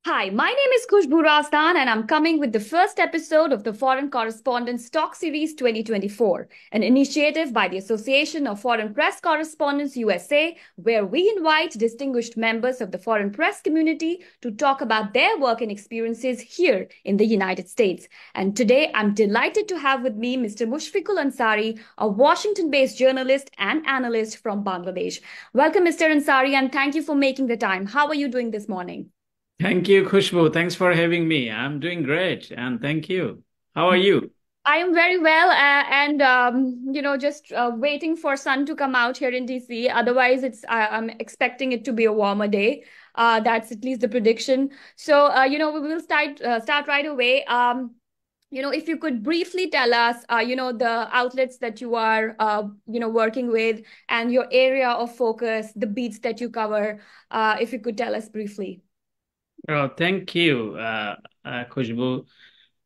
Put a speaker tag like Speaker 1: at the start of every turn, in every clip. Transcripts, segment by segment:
Speaker 1: Hi, my name is Khushbu Rastan, and I'm coming with the first episode of the Foreign Correspondents Talk Series 2024, an initiative by the Association of Foreign Press Correspondents USA, where we invite distinguished members of the foreign press community to talk about their work and experiences here in the United States. And today, I'm delighted to have with me Mr. Mushfiqul Ansari, a Washington-based journalist and analyst from Bangladesh. Welcome, Mr. Ansari, and thank you for making the time. How are you doing this morning?
Speaker 2: Thank you, Khushbu. Thanks for having me. I'm doing great, and thank you. How are you?
Speaker 1: I am very well, just waiting for sun to come out here in DC. Otherwise, I'm expecting it to be a warmer day. That's at least the prediction. So, we will start right away. If you could briefly tell us, the outlets that you are, working with and your area of focus, the beats that you cover, if you could tell us briefly.
Speaker 2: Oh, thank you, Khushbu,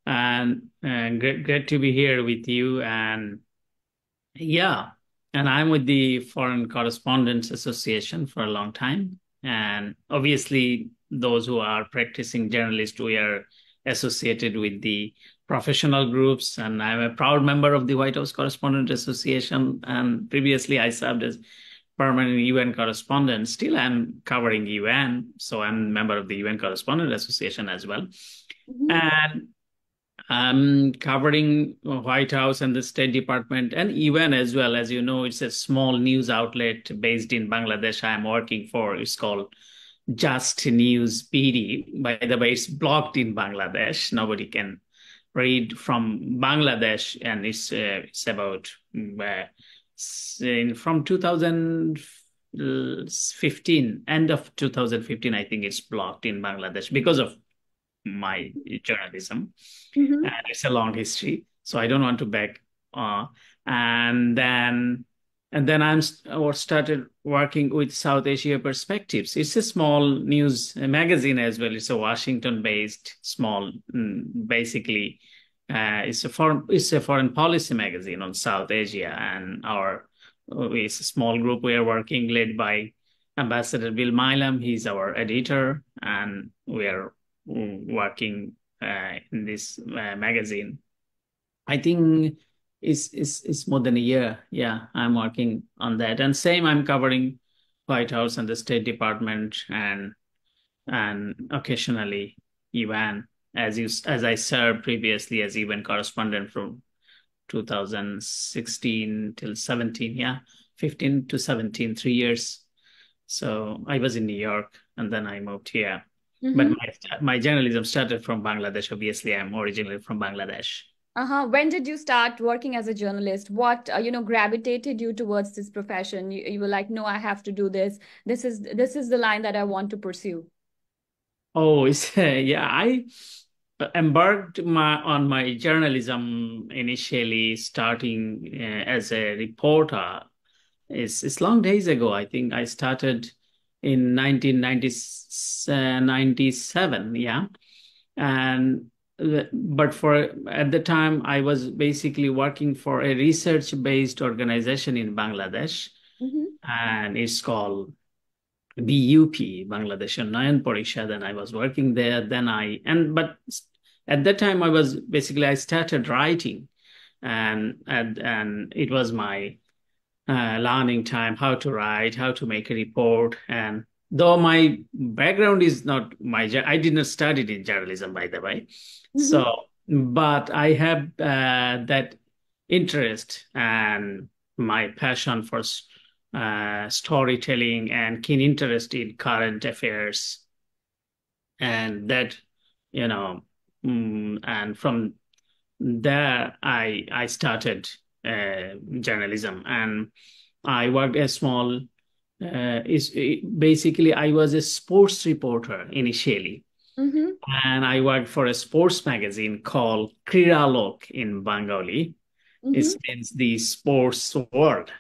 Speaker 2: and great to be here with you. And yeah, and I'm with the Foreign Correspondents Association for a long time. And obviously, those who are practicing journalists, we are associated with the professional groups. And I'm a proud member of the White House Correspondent Association. And previously, I served as permanent UN correspondent. Still, I'm covering UN, so I'm a member of the UN Correspondent Association as well. And I'm covering White House and the State Department and UN as well. As you know, it's a small news outlet based in Bangladesh I'm working for. It's called Just News PD. By the way, it's blocked in Bangladesh. Nobody can read from Bangladesh, and it's about from 2015, end of 2015, I think it's blocked in Bangladesh because of my journalism. And it's a long history, so I don't want to back. And then I started working with South Asia Perspectives. It's a small news magazine as well. It's a Washington-based small, basically. It's a foreign policy magazine on South Asia, and it's a small group we are working, led by Ambassador Bill Milam. He's our editor, and we are working in this magazine. I think it's more than a year. Yeah, I'm working on that, and same I'm covering White House and the State Department, and occasionally UN. As I served previously as UN correspondent from 2016 till 17, 15 to 17, 3 years. So I was in New York, and then I moved here. But my journalism started from Bangladesh. Obviously, I'm originally from Bangladesh.
Speaker 1: When did you start working as a journalist? What gravitated you towards this profession? You were like, no, I have to do this. This is the line that I want to pursue.
Speaker 2: Oh, I embarked on my journalism initially, starting as a reporter. It's long days ago. I think I started in 1997. Yeah, but at the time I was basically working for a research-based organization in Bangladesh, and it's called BUP, Bangladesh Unnayana Parishad, and I was working there. But at that time I started writing, and it was my learning time, how to write, how to make a report. And though my background is not I did not study in journalism, by the way. So, but I have that interest and my passion for storytelling and keen interest in current affairs, and that, and from there I started journalism, and I worked a small. Basically, I was a sports reporter initially, and I worked for a sports magazine called Kriralok in Bengali. It means the sports world,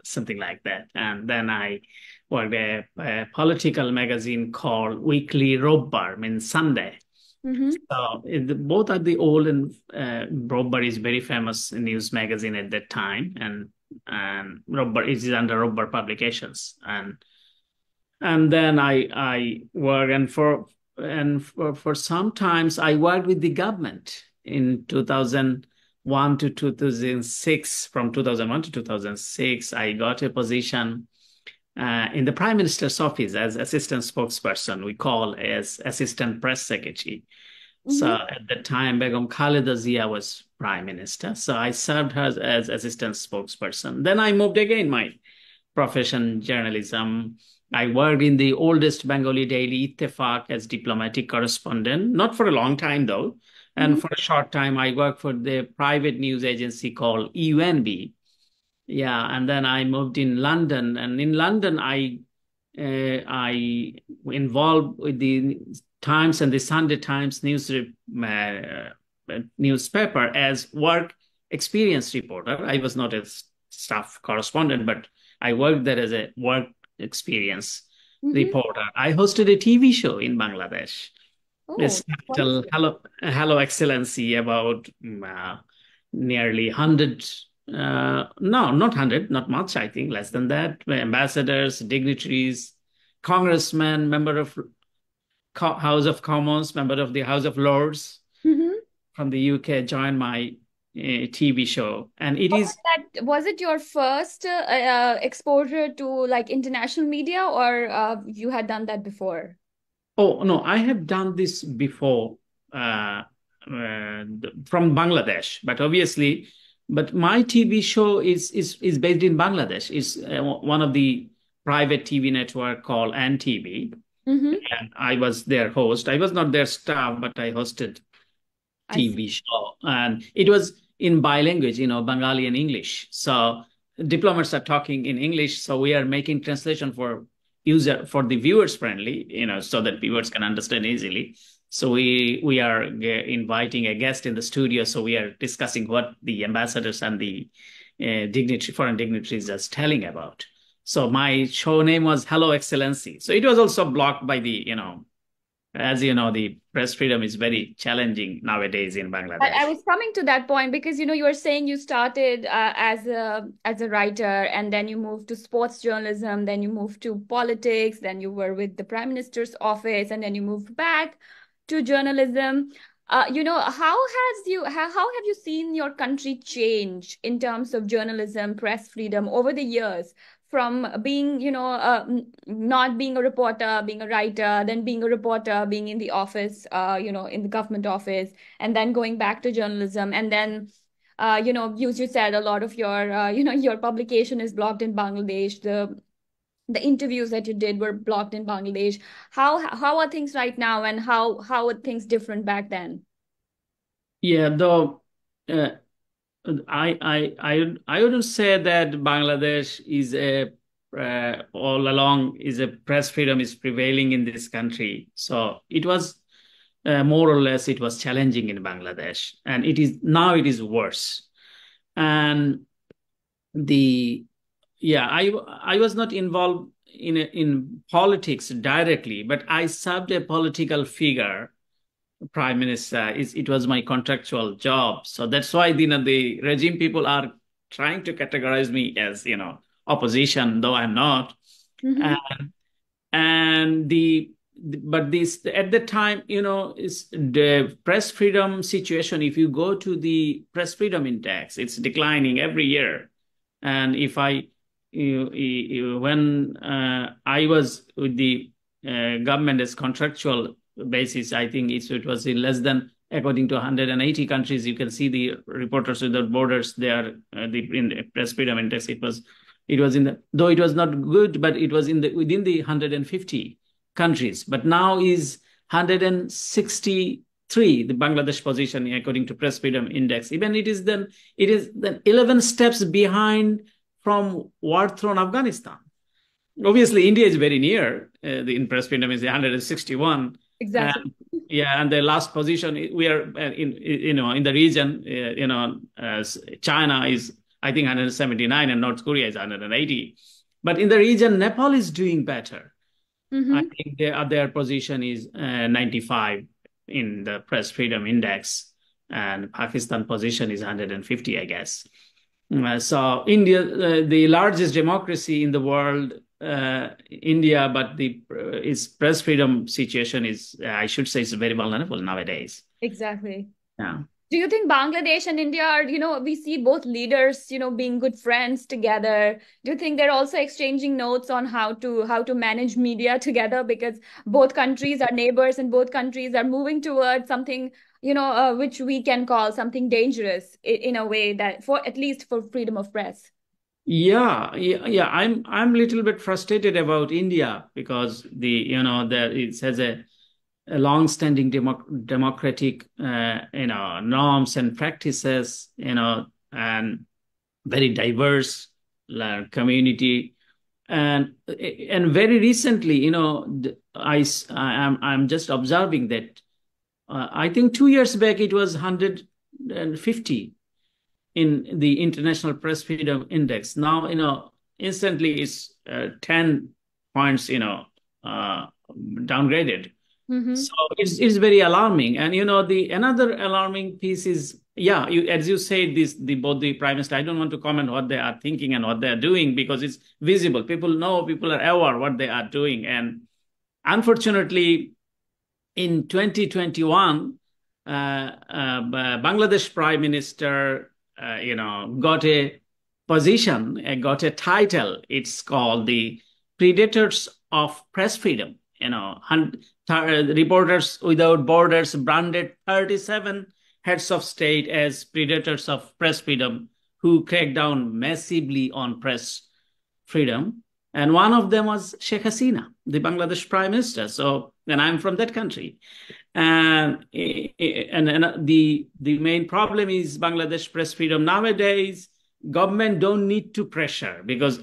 Speaker 2: something like that. And then I worked a political magazine called Weekly Robbar, means Sunday. So both are the old, and Robbar is very famous news magazine at that time, and and Robber, it is under Robber Publications, and then I work, and for sometimes I worked with the government in 2001 to 2006. From 2001 to 2006, I got a position in the Prime Minister's office as assistant spokesperson. We call as assistant press secretary. So at the time, Begum Khaleda Zia was prime minister. So I served her as assistant spokesperson. Then I moved again my profession, journalism. I worked in the oldest Bengali daily, Ittefaq, as diplomatic correspondent, not for a long time though. And for a short time, I worked for the private news agency called UNB. Yeah, and then I moved in London, and in London, I involved with the Times and the Sunday Times newspaper as work experience reporter. I was not a staff correspondent, but I worked there as a work experience reporter. I hosted a TV show in Bangladesh. This title, Hello Excellency, about nearly 100, no, not 100, not much, I think, less than that, ambassadors, dignitaries, congressmen, member of House of Commons, member of the House of Lords from the UK joined my TV show. And it
Speaker 1: was it your first exposure to like international media, or you had done that before?
Speaker 2: Oh, no, I have done this before from Bangladesh, but obviously, my TV show is based in Bangladesh. It's one of the private TV network called NTV. And I was their host. I was not their staff, but I hosted TV show. And it was in bilanguage, Bengali and English. So diplomats are talking in English. So we are making translation for the viewers friendly, so that viewers can understand easily. So we are inviting a guest in the studio. So we are discussing what the ambassadors and the foreign dignitaries are telling about. So my show name was Hello Excellency. So it was also blocked by the, as you know, the press freedom is very challenging nowadays in Bangladesh.
Speaker 1: I was coming to that point because, you were saying you started as a writer, and then you moved to sports journalism, then you moved to politics, then you were with the Prime Minister's office, and then you moved back to journalism. How have you seen your country change in terms of journalism, press freedom over the years? From being, not being a reporter, being a writer, then being a reporter, being in the office, in the government office, and then going back to journalism. And then, you said a lot of your, your publication is blocked in Bangladesh. The interviews that you did were blocked in Bangladesh. How are things right now, and how are things different back then?
Speaker 2: Yeah, though, I wouldn't say that Bangladesh is all along is a press freedom is prevailing in this country. So it was more or less it was challenging in Bangladesh, and it is worse. And I was not involved in politics directly, but I served a political figure. Prime Minister, it was my contractual job. So that's why the regime people are trying to categorize me as opposition, though I'm not. But this at the time, is the press freedom situation. If you go to the press freedom index, it's declining every year. And when I was with the government as contractual basis, I think it was in less than, according to 180 countries, you can see the Reporters Without Borders, they are in the press freedom index. It was in the, though it was not good, but it was within the 150 countries. But now is 163 the Bangladesh position according to press freedom index. Even it is then 11 steps behind from war-torn Afghanistan. Obviously, India is very near. The press freedom is 161.
Speaker 1: Exactly.
Speaker 2: And the last position we are in the region. China is, I think, 179, and North Korea is 180. But in the region, Nepal is doing better. I think their position is 95 in the press freedom index, and Pakistan position is 150, I guess. So India, the largest democracy in the world, India, but its press freedom situation is, I should say, is very vulnerable nowadays.
Speaker 1: Exactly.
Speaker 2: Yeah.
Speaker 1: Do you think Bangladesh and India are, we see both leaders, being good friends together. Do you think they're also exchanging notes on how to manage media together? Because both countries are neighbors and both countries are moving towards something, which we can call something dangerous in a way that for at least for freedom of press.
Speaker 2: Yeah. I'm a little bit frustrated about India because it has a long-standing democratic norms and practices, and very diverse community, and very recently, I'm just observing that I think 2 years back it was 150 in the International Press Freedom Index. Now, instantly it's 10 points, downgraded.
Speaker 1: Mm-hmm.
Speaker 2: So it's very alarming. And the another alarming piece is, as you said, both the prime minister. I don't want to comment what they are thinking and what they are doing because it's visible. People know, people are aware what they are doing. And unfortunately, in 2021, Bangladesh prime minister, got a position, got a title. It's called the Predators of Press Freedom. Reporters Without Borders branded 37 heads of state as predators of press freedom who cracked down massively on press freedom. And one of them was Sheikh Hasina, the Bangladesh prime minister. So, and I'm from that country. And the main problem is Bangladesh press freedom nowadays. Government don't need to pressure because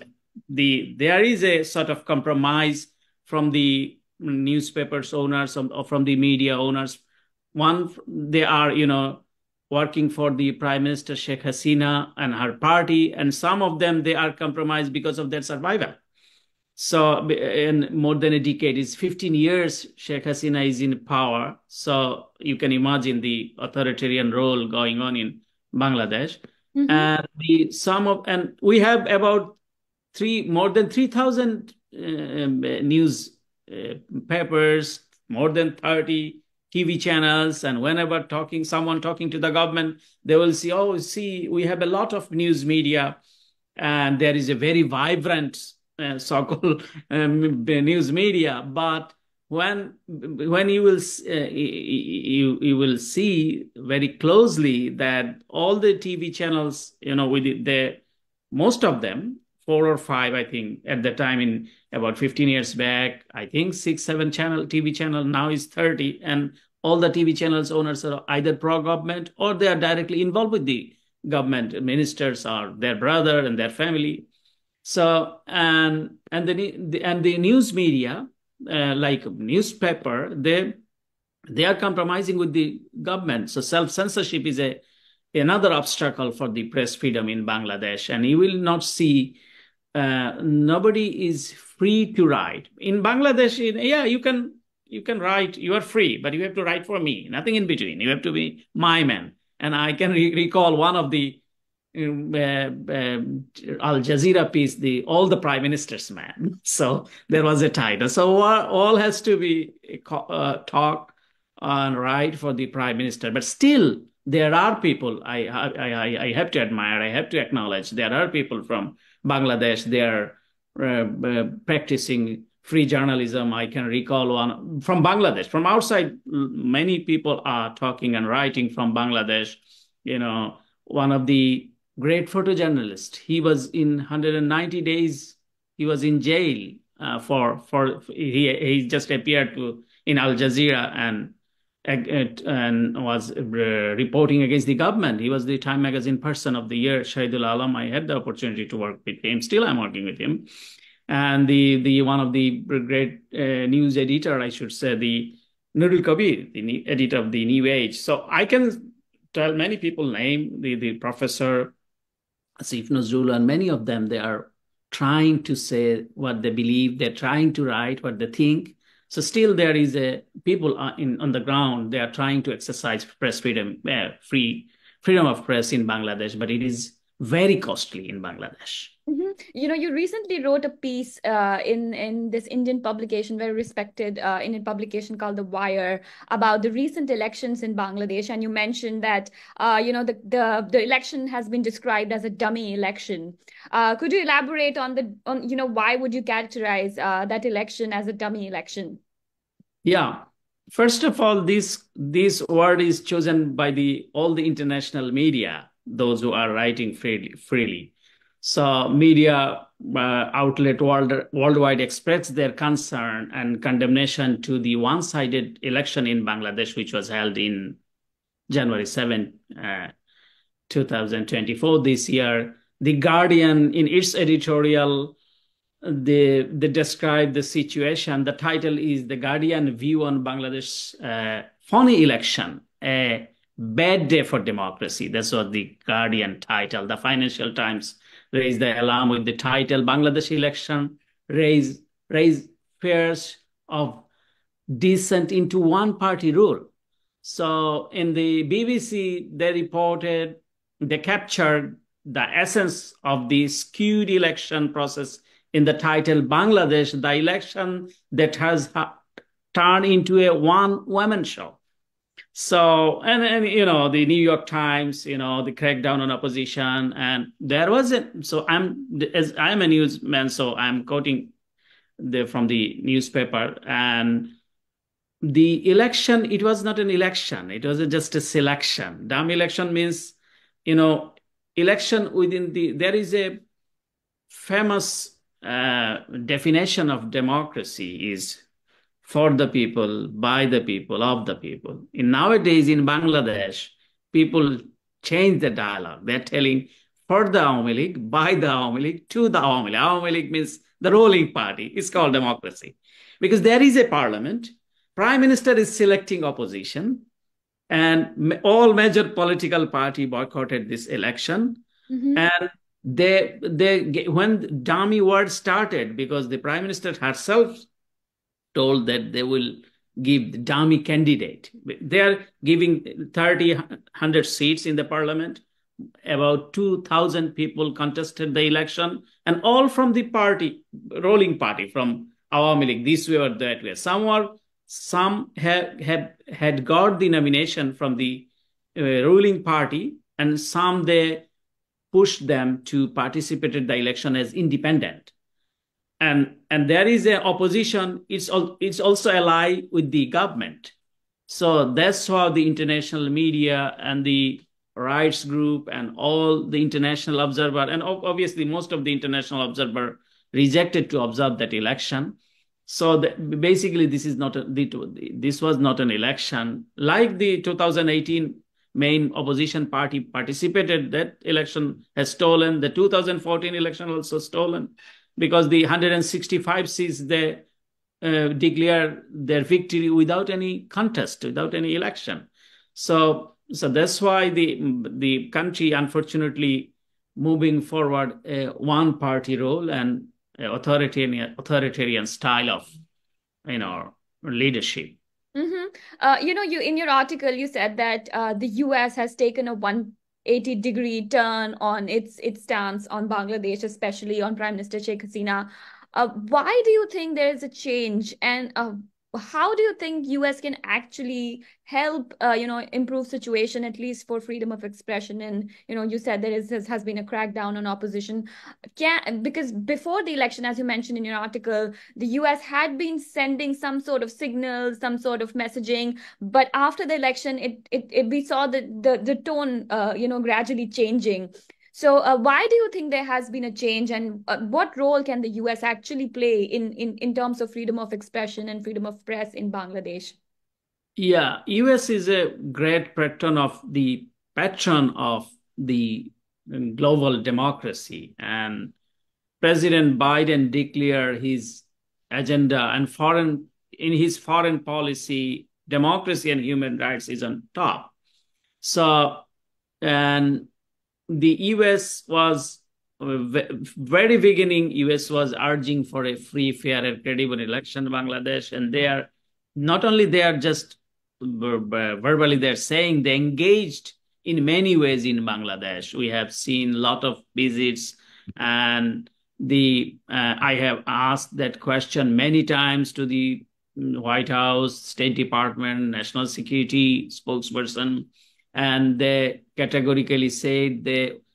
Speaker 2: there is a sort of compromise from the newspapers owners or from the media owners. One, they are working for the Prime Minister Sheikh Hasina and her party, and some of them they are compromised because of their survival. So in more than a decade, it's 15 years Sheikh Hasina is in power. So you can imagine the authoritarian role going on in Bangladesh.
Speaker 1: Mm-hmm.
Speaker 2: And we have about more than 3,000 news papers, more than 30 TV channels, and whenever someone talking to the government, they will see, oh, see, we have a lot of news media, and there is a very vibrant so-called news media. But when you will you will see very closely that all the TV channels, with most of them, 4 or 5, I think, at the time in about 15 years back, I think 6, 7 TV channel, now is 30. And all the TV channels owners are either pro-government or they are directly involved with the government ministers or their brother and their family. So, and the news media, like newspaper, they are compromising with the government. So self-censorship is another obstacle for the press freedom in Bangladesh. And you will not see nobody is free to write in Bangladesh. You can write, you are free, but you have to write for me, nothing in between. You have to be my man. And I can recall one of the Al Jazeera piece, all the prime minister's man. So there was a title. So all has to be talk and write for the prime minister. But still, there are people I have to admire. I have to acknowledge there are people from Bangladesh. They are practicing free journalism. I can recall one from Bangladesh. From outside, many people are talking and writing from Bangladesh. One of the great photojournalist. He was in 190 days. He was in jail he just appeared in Al Jazeera and was reporting against the government. He was the Time Magazine Person of the Year, Shahidul Alam. I had the opportunity to work with him. Still, I'm working with him. And the one of the great news editor, I should say, the Nurul Kabir, the editor of the New Age. So I can tell many people name the professor Asif Nazrul, and many of them, they are trying to say what they believe. They're trying to write what they think. So still there is people on the ground, they are trying to exercise press freedom, freedom of press in Bangladesh, but it is very costly in Bangladesh.
Speaker 1: You recently wrote a piece in this Indian publication, very respected Indian publication called The Wire, about the recent elections in Bangladesh, and you mentioned that the election has been described as a dummy election. Could you elaborate on why would you characterize that election as a dummy election?
Speaker 2: Yeah. First of all, this word is chosen by all the international media, those who are writing freely. So media outlet worldwide expressed their concern and condemnation to the one-sided election in Bangladesh, which was held in January 7, 2024 this year. The Guardian, in its editorial, they describe the situation. The title is "The Guardian View on Bangladesh Phony Election, a Bad Day for Democracy." That's what the Guardian title. The Financial Times raised the alarm with the title "Bangladesh Election Raise Fears of Descent into One-Party Rule." So in the BBC, they captured the essence of the skewed election process in the title "Bangladesh, the election that has turned into a one-woman show." So, and the New York Times, the crackdown on opposition, and there was I'm a newsman, so I'm quoting from the newspaper, and the election, it was not an election, it was just a selection. Dumb election means, election there is a famous definition of democracy is for the people, by the people, of the people. Nowadays in Bangladesh, people change the dialogue. They're telling for the Awami League, by the Awami League, to the Awami League. Awami League means the ruling party. It's called democracy. Because there is a parliament, Prime Minister is selecting opposition, and all major political party boycotted this election. And when dummy word started, because the Prime Minister herself told that they will give the dummy candidate. They are giving 100 seats in the parliament. About 2,000 people contested the election, and all from the party, ruling party, from Awami League, this way or that way. Some had got the nomination from the ruling party, and some they pushed them to participate in the election as independent. And there is an opposition. It's also ally with the government. So that's how the international media and the rights group and all the international observer, and obviously most of the international observer, rejected to observe that election. So basically, this was not an election. Like the 2018 main opposition party participated, that election has stolen. The 2014 election also stolen, because the 165 seats, they declare their victory without any contest, without any election. So that's why the country, unfortunately, moving forward a one-party role and authoritarian style of leadership.
Speaker 1: You in your article, you said that the US has taken a 180-degree turn on its stance on Bangladesh, especially on Prime Minister Sheikh Hasina. Why do you think there is a change, and how do you think US can actually help improve situation, at least for freedom of expression? And you said there has been a crackdown on opposition. Because before the election, as you mentioned in your article, the US had been sending some sort of signals, some sort of messaging, but after the election, we saw the tone gradually changing. So why do you think there has been a change, and what role can the US actually play in terms of freedom of expression and freedom of press in Bangladesh?
Speaker 2: Yeah, US is a great patron of the global democracy, and President Biden declared his agenda, and in his foreign policy, democracy and human rights is on top. So, and the US was, very beginning, US was urging for a free, fair, and credible election in Bangladesh. And they are just verbally, they're saying they engaged in many ways in Bangladesh. We have seen a lot of visits, and I have asked that question many times to the White House, State Department, National Security spokesperson, and they categorically said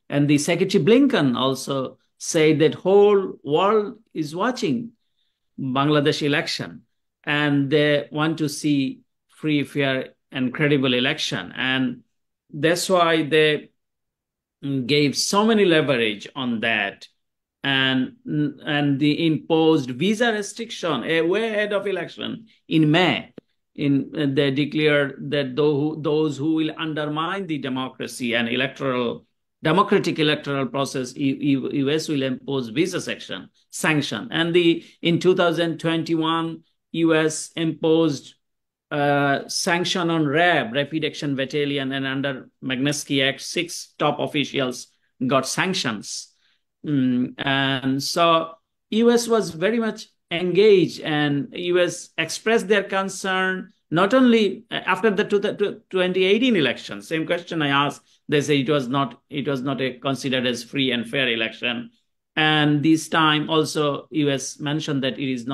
Speaker 2: and the Secretary Blinken also said that whole world is watching Bangladesh election, and they want to see free, fair, and credible election. And that's why they gave so many leverage on that, and the imposed visa restriction way ahead of election in May. They declared that those who will undermine the democracy and democratic electoral process, U.S. will impose visa sanction. And in 2021, U.S. imposed sanction on RAB, Rapid Action Battalion, and under Magnitsky Act, 6 top officials got sanctions. And so U.S. was very much engaged, and U.S. expressed their concern not only after the 2018 election. Same question I asked, they say it was not considered as free and fair election. And this time also U.S. mentioned that it is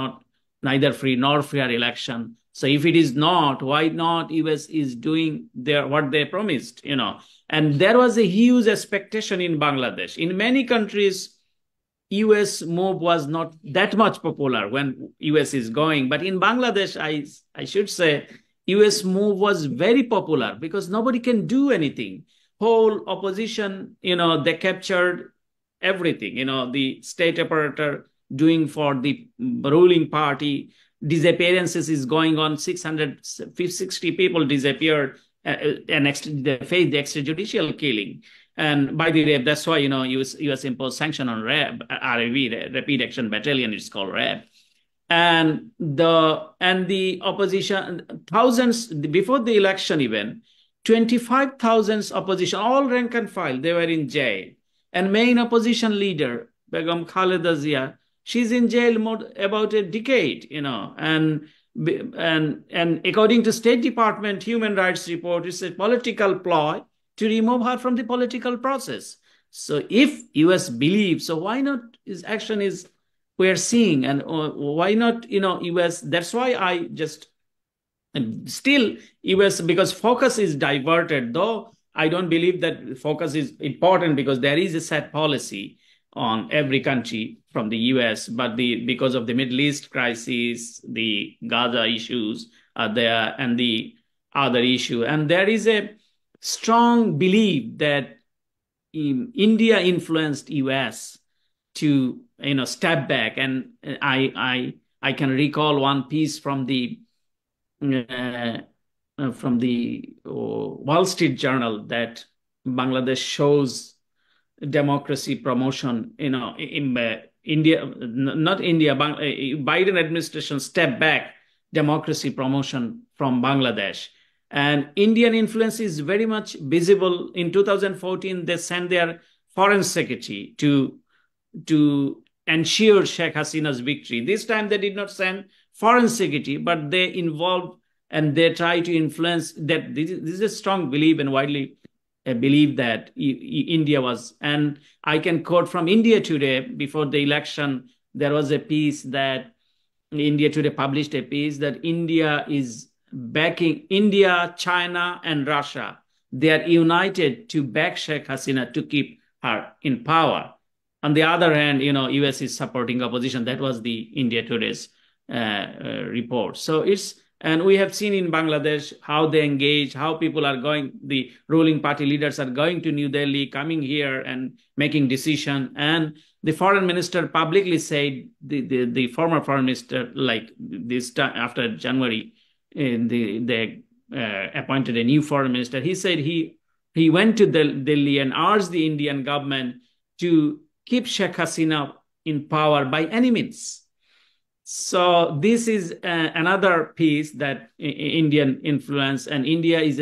Speaker 2: neither free nor fair election. So if it is not, why not U.S. is doing what they promised, And there was a huge expectation in Bangladesh. In many countries, U.S. move was not that much popular when U.S. is going. But in Bangladesh, I should say, U.S. move was very popular because nobody can do anything. Whole opposition, they captured everything, the state apparatus doing for the ruling party. Disappearances is going on. 660 people disappeared, and they faced the extrajudicial killing. And by the way, that's why U.S. imposed sanction on RAB, Rapid Action Battalion. It's called RAB, and the opposition, thousands before the election even, 25,000 opposition, all rank and file, they were in jail. And main opposition leader Begum Khaleda Zia, she's in jail about a decade, and according to State Department human rights report, it's a political ploy to remove her from the political process. So if U.S. believes, so why not his action is we're seeing, and why not, U.S. That's why I just, and still U.S. because focus is diverted, though I don't believe that focus is important because there is a set policy on every country from the U.S., but because of the Middle East crisis, the Gaza issues are there, and the other issue, and there is a strong belief that India influenced U.S. to step back, and I can recall one piece from the Wall Street Journal that Bangladesh shows democracy promotion. In India, not India, Biden administration step back democracy promotion from Bangladesh. And Indian influence is very much visible. In 2014, they sent their foreign secretary to ensure Sheikh Hasina's victory. This time they did not send foreign secretary, but they involved and they try to influence that. This is a strong belief and widely believe that India was. And I can quote from India Today, before the election, there was a piece that India Today published a piece that India is backing India, China, and Russia. They are united to back Sheikh Hasina to keep her in power. On the other hand, U.S. is supporting opposition. That was the India Today's report. So and we have seen in Bangladesh how they engage, how people are going, the ruling party leaders are going to New Delhi, coming here and making decision. And the foreign minister publicly said, the former foreign minister, like this time after January, they appointed a new foreign minister. He said he went to Delhi and urged the Indian government to keep Sheikh Hasina in power by any means. So this is another piece that Indian influence, and India is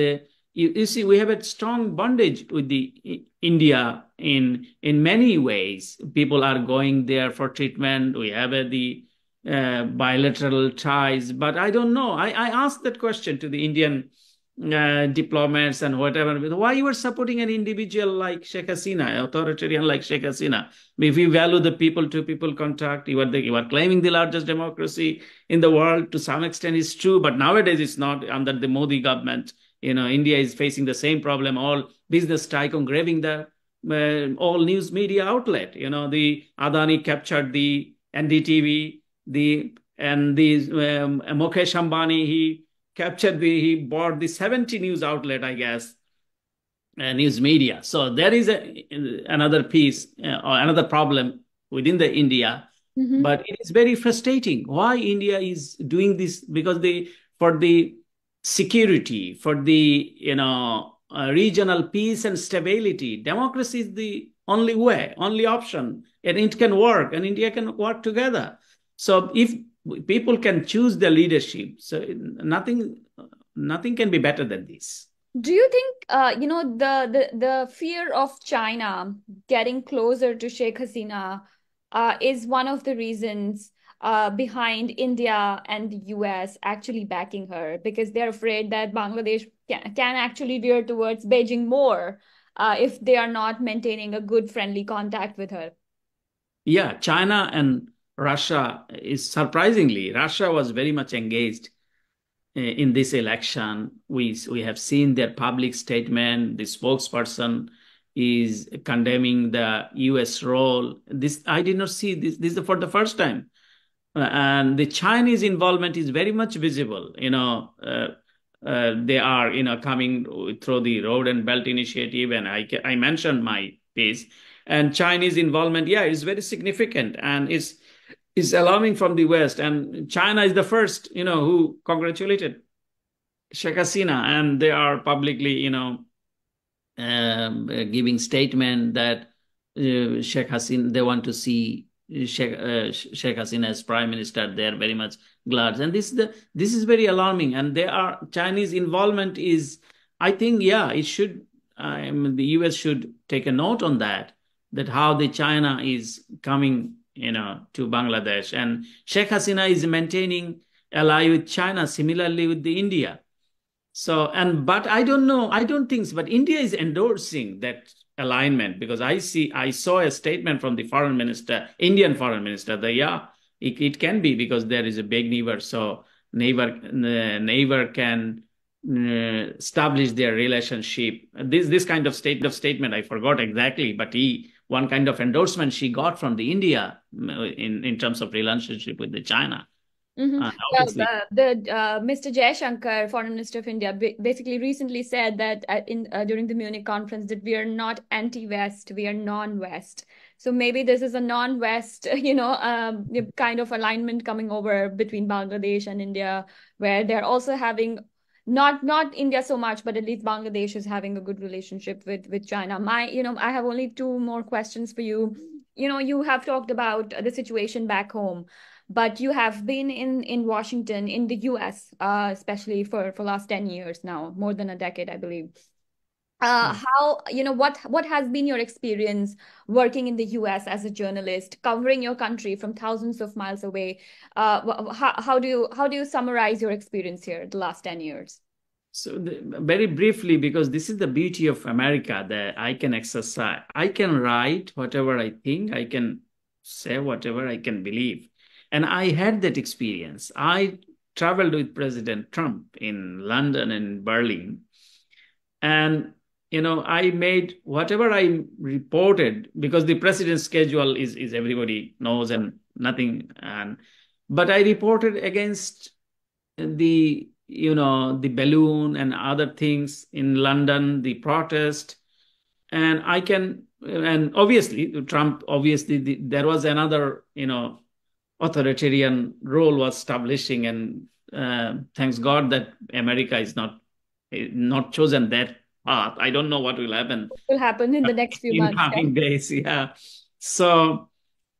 Speaker 2: you see, we have a strong bondage with the India in many ways. People are going there for treatment. We have the bilateral ties, but I don't know. I asked that question to the Indian diplomats and whatever. Why you are supporting an individual like Sheikh Hasina, authoritarian like Sheikh Hasina? If you value the people-to-people contact, you are claiming the largest democracy in the world. To some extent, it's true, but nowadays it's not. Under the Modi government, India is facing the same problem. All business tycoon grabbing the all news media outlet. The Adani captured the NDTV, and the Mukesh Ambani, he bought the 70 news outlet, I guess, news media. So there is another piece or another problem within the India, but it is very frustrating. Why India is doing this? Because for the security, for the regional peace and stability, democracy is the only way, only option, and it can work, and India can work together. So if people can choose the leadership, so nothing can be better than this.
Speaker 1: Do you think the fear of China getting closer to Sheikh Hasina is one of the reasons behind India and the US actually backing her, because they're afraid that Bangladesh can actually veer towards Beijing more if they are not maintaining a good friendly contact with her?
Speaker 2: Yeah, China and Russia Russia was very much engaged in this election. We have seen their public statement. The spokesperson is condemning the US role. This I did not see this. This is for the first time. And the Chinese involvement is very much visible. They are coming through the Road and Belt Initiative, and I mentioned my piece. And Chinese involvement, is very significant, and is alarming from the West. And China is the first, who congratulated Sheikh Hasina, and they are publicly, giving statement that Sheikh Hasina, they want to see Sheikh Hasina as prime minister. They are very much glad, and this is very alarming. And Chinese involvement is, I think, it should. The US should take a note on that how the China is coming, to Bangladesh, and Sheikh Hasina is maintaining ally with China, similarly with the India. So, but I don't know, I don't think so, but India is endorsing that alignment, because I saw a statement from the Indian foreign minister, that it can be, because there is a big neighbor, so neighbor can establish their relationship. This kind of statement, I forgot exactly, but one kind of endorsement she got from the India in terms of relationship with the China.
Speaker 1: Mr. Jaishankar, Foreign Minister of India, basically recently said that during the Munich conference that we are not anti-West, we are non-West. So maybe this is a non-West, kind of alignment coming over between Bangladesh and India, where they're also having not India so much, but at least Bangladesh is having a good relationship with China. I have only two more questions for you. You have talked about the situation back home, but you have been in Washington, in the US, especially for last 10 years now, more than a decade, I believe. What has been your experience working in the US as a journalist, covering your country from thousands of miles away? How do you summarize your experience here the last 10 years?
Speaker 2: So very briefly, because this is the beauty of America, that I can exercise, I can write whatever I think, I can say whatever I can believe. And I had that experience. I traveled with President Trump in London and Berlin. And I made whatever I reported, because the president's schedule is everybody knows and nothing. But I reported against the balloon and other things in London, the protest, and obviously Trump. There was another authoritarian role was establishing, and thanks God that America is not chosen that path. I don't know what will happen.
Speaker 1: What will happen in the next few months?
Speaker 2: In coming days, yeah.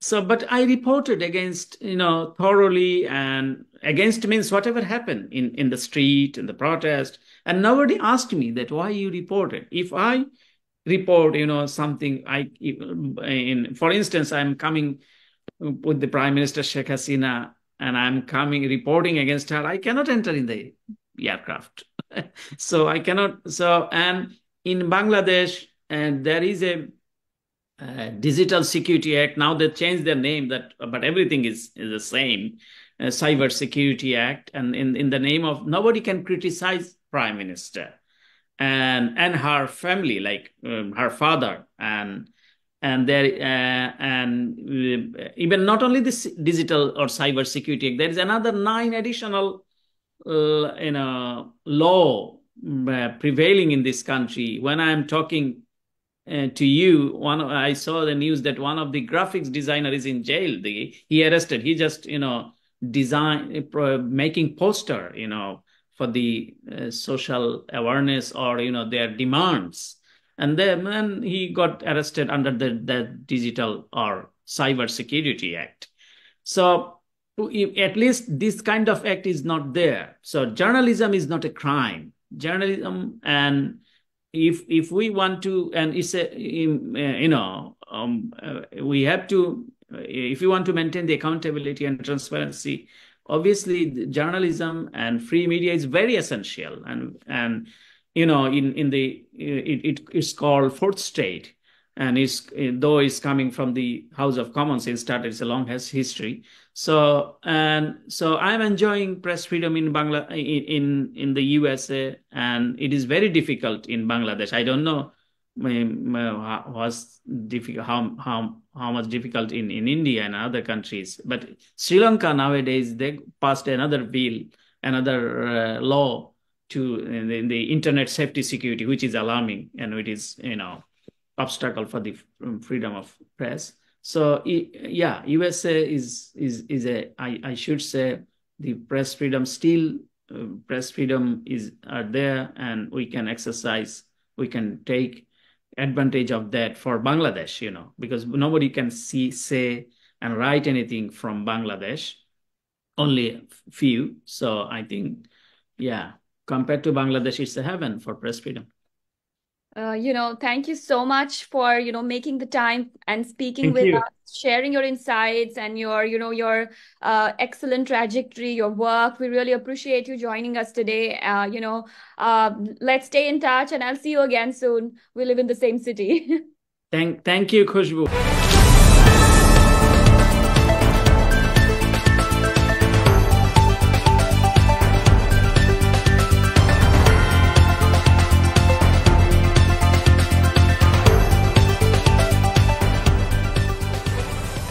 Speaker 2: But I reported against, thoroughly, and against means whatever happened in the street, in the protest, and nobody asked me that why you reported. If I report, something, for instance, I'm coming with the Prime Minister Sheikh Hasina, and I'm reporting against her, I cannot enter in the aircraft. So I cannot. So, and in Bangladesh, and there is a Digital Security Act. Now they changed their name, that, but everything is the same. Cyber Security Act, and in the name of, nobody can criticize Prime Minister and her family, like her father, and there and even not only this Digital or Cyber Security Act, there is another 9 additional law prevailing in this country. When I am talking to you, I saw the news that one of the graphics designer is in jail. He arrested. He just making poster for the social awareness or their demands, and then he got arrested under the Digital or Cyber Security Act. So at least this kind of act is not there. So journalism is not a crime. Journalism, and if we want to, and it's a we have to, if you want to maintain the accountability and transparency, obviously journalism and free media is very essential. And in the it's called fourth state, and though it's coming from the House of Commons, it's a long history. So I'm enjoying press freedom in in the USA, and it is very difficult in Bangladesh. I don't know how much difficult in India and other countries, but Sri Lanka nowadays, they passed another bill, another law to the internet safety security, which is alarming, and it is obstacle for the freedom of press. So yeah, USA is I should say, the press freedom still, press freedom are there, and we can exercise, we can take advantage of that for Bangladesh, because nobody can say and write anything from Bangladesh, only a few. So I think, yeah, compared to Bangladesh, it's a heaven for press freedom.
Speaker 1: Thank you so much for, making the time and speaking with us, sharing your insights and your excellent trajectory, your work. We really appreciate you joining us today. Let's stay in touch, and I'll see you again soon. We live in the same city.
Speaker 2: Thank you, Khushbu.